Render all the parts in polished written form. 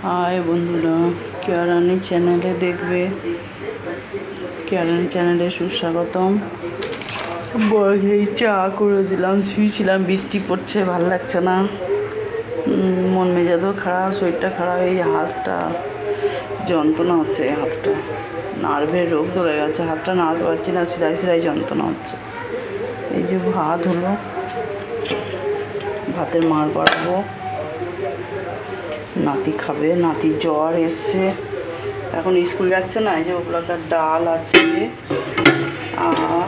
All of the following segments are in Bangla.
হাই বন্ধুরা, কেয়ারানি চ্যানেলে দেখবে। কেয়ারানি চ্যানেলে সুস্বাগতম। এই চা করে দিলাম, শুয়েছিলাম, বৃষ্টি পড়ছে, ভালো লাগছে না, মন মেজাজও খারাপ, শরীরটা খারাপ, এই হাতটা যন্ত্রণা হচ্ছে, হাতটা নার্ভের রোগ ধরে গেছে, হাতটা নাড়তে পারছি না, সিলাই সিলাই যন্ত্রণা হচ্ছে। এই যে ভাত হলো, ভাতের মার বাড়াবো, নাতি খাবে, নাতির জ্বর এসছে, এখন স্কুল যাচ্ছে না। এই যে ওগুলোকার ডাল আছে আর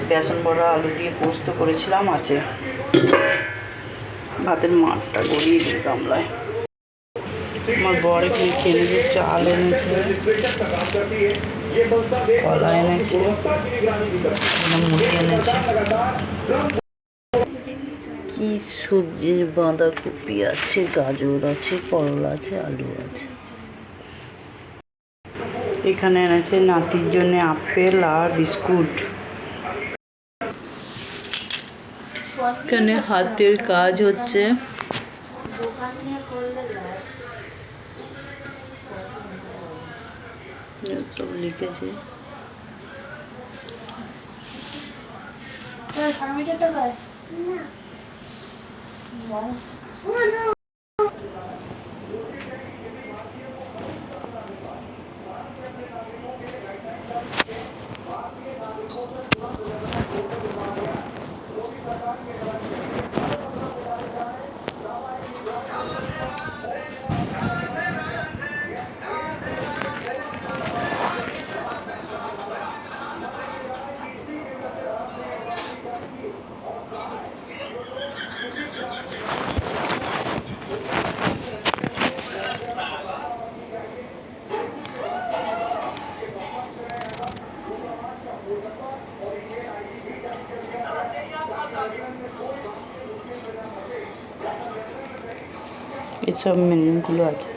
বেসন বড়া আলু দিয়ে পোস্ত করেছিলাম আছে। ভাতের মারটা গড়িয়ে দিই গামলায়। আমার বর এখানে কিনে চাল এনেছে, কলা এনেছে, মুড়ি এনেছে, কি সবজি, বাঁধাকপি আছে, গাজর আছে, করলা আছে, আলু আছে। এখানে এনেছে নাতির জন্য আপেল আর বিস্কুট। এখানে হাতের কাজ হচ্ছে, সব লিখেছে। এসব মেনুগুলো আছে।